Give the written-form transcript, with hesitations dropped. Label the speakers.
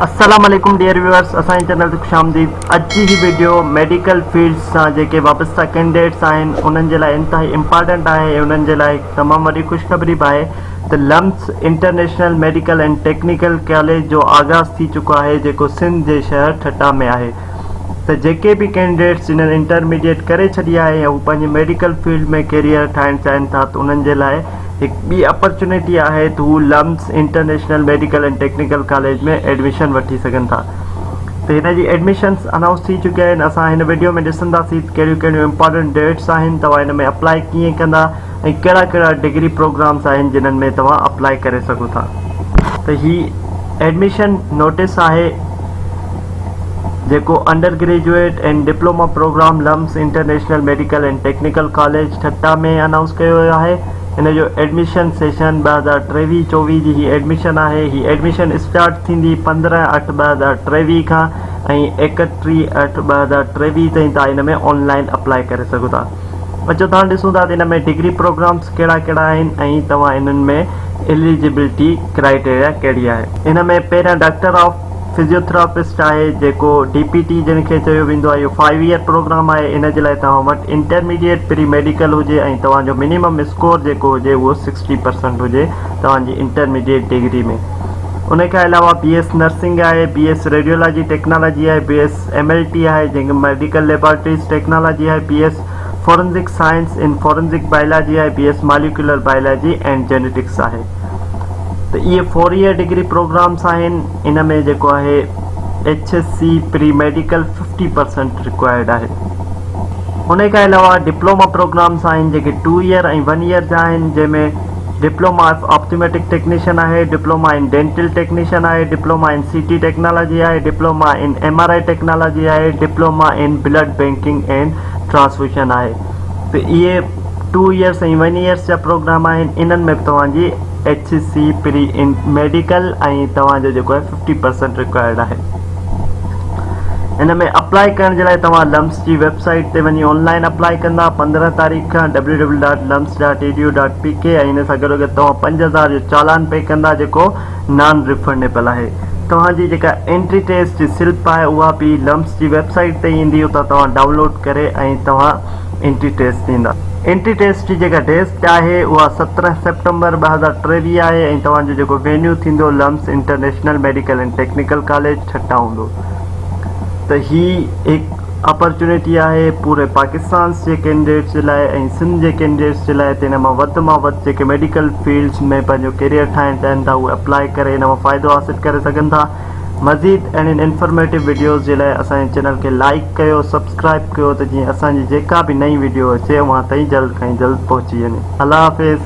Speaker 1: अस्सलाम वालेकुम dear viewers, असांजे चैनल ते खुशामदीद। अॼु जी ही वीडियो मेडिकल फील्ड सां जेके वाबस्ता कैंडिडेट्स आहिनि उन्हनि जे लाइ इंतहाई इम्पॉर्टेंट आहे। उन्हनि जे लाइ तमामु वॾी ख़ुशख़बरी बि आहे त LUMS international medical and technical college जो आगाज़ थी चुको आहे, जेको सिंध जे शहर ठट्टा में आहे। त जेके बि कैंडिडेट्स जिन्हनि इंटरमीडिएट करे छॾी आहे या हू पंहिंजे मेडिकल फील्ड में कैरियर ठाहिणु चाहिनि था, त उन्हनि जे लाइ हिकु ॿी अपॉर्चुनिटी आहे त हू LUMS international medical and technical college में एडमिशन वठी सघनि था। त हिन जी एडमिशन्स अनाउंस थी चुकिया आहिनि। असां हिन वीडियो में ॾिसंदासीं कहिड़ियूं कहिड़ियूं इंपॉर्टेंट डेट्स आहिनि, तव्हां हिन में अप्लाई कीअं कंदा ऐं कहिड़ा कहिड़ा डिग्री प्रोग्राम्स आहिनि जिन्हनि में तव्हां अप्लाई करे सघो था। त ही एडमिशन नोटिस आहे जेको undergraduate and diploma program LUMS international medical and technical college Thatta में अनाउंस कयो वियो आहे। हिन जो एडमिशन सेशन 2023-24 जी ही एडमिशन आहे। ही एडमिशन स्टार्ट थींदी 15/8/2023 खां ऐं 31/8/2023 ताईं तव्हां हिन में ऑनलाइन अप्लाई करे सघो था। अचो तव्हां ॾिसूं था त हिन में डिग्री प्रोग्राम्स कहिड़ा कहिड़ा आहिनि ऐं तव्हां हिननि में एलिजिबिलिटी क्राइटेरिया कहिड़ी आहे। हिन में पहिरियां डॉक्टर ऑफ फिजियोथेरापिस्ट आहे, जेको DPT जंहिंखे चयो वेंदो आहे। इहो 5 ईयर प्रोग्राम आहे। इन जे लाइ तव्हां वटि इंटरमीडिएट प्री मेडिकल हुजे ऐं तव्हांजो मिनिमम स्कोर जेको हुजे उहो 60% हुजे तव्हांजी इंटरमीडिएट डिग्री में। उनखां अलावा BS नर्सिंग आहे, BS रेडियोलॉजी टेक्नोलॉजी आहे, BS MLT आहे जंहिंखे मेडिकल लेबोरेटरीज़ टेक्नोलॉजी आहे, BS forensic science in forensic biology आहे, BS molecular biology and genetics आहे। त इहे 4 ईयर डिग्री प्रोग्राम्स आहिनि। इन में जेको आहे HSC प्री मेडिकल 50% रिक्वायर्ड आहे। उनखां अलावा डिप्लोमा प्रोग्राम्स आहिनि जेके 2 ईयर ऐं 1 ईयर जा आहिनि, जंहिंमें डिप्लोमा ऑफ ऑप्टोमेटिक टेक्नीशियन आहे, डिप्लोमा इन डेंटल टेक्नीशियन आहे, डिप्लोमा इन CT टेक्नोलॉजी आहे, डिप्लोमा इन MRI टेक्नोलॉजी आहे, diploma in blood banking and transfusion आहे। त इहे 2 ईयर्स ऐं 1 ईयर्स जा प्रोग्राम आहिनि। इन्हनि में तव्हांजी HSC प्री इन मेडिकल ऐं तव्हांजो जेको आहे 50% रिक्वायर्ड आहे। इन में अप्लाई करण जे लाइ तव्हां लम्स जी वेबसाइट ते वञी ऑनलाइन अप्लाई कंदा 15 तारीख़ खां www.lums.edu.pk ऐं हिन सां गॾोगॾु तव्हां 5000 जो चालान पे कंदा, जेको नॉन रिफंडेबल आहे। तव्हांजी जेका एंट्री टेस्ट जी स्लिप आहे उहा बि लम्स जी वेबसाइट ते ईंदी, उतां तव्हां डाउनलोड करे ऐं तव्हां एंट्री टेस्ट ॾींदा। एंट्री टेस्ट जी जेका डेट आहे उहा 17 सेप्टेम्बर 2023 आहे ऐं तव्हांजो जेको वेन्यू थींदो LUMS international medical and technical college Thatta हूंदो। त ही हिकु अपॉर्चुनिटी आहे पूरे पाकिस्तान जे कैंडिडेट्स जे लाइ ऐं सिंध जे कैंडिडेट्स जे लाइ। त हिन मां वधि मां वधि जेके मेडिकल फील्ड्स में पंहिंजो कैरियर ठाहिणु चाहिनि था उहे अप्लाई करे हिन मां फ़ाइदो हासिलु करे सघनि था। मज़ीद अहिड़ियुनि इंफॉर्मेटिव वीडियोज़ जे लाइ असांजे चैनल खे लाइक कयो, सब्सक्राइब कयो, त जीअं असांजी जेका बि नई वीडियो अचे उहा ताईं जल्द खां जल्द पहुची वञे। अल्लाह हाफ़िज़।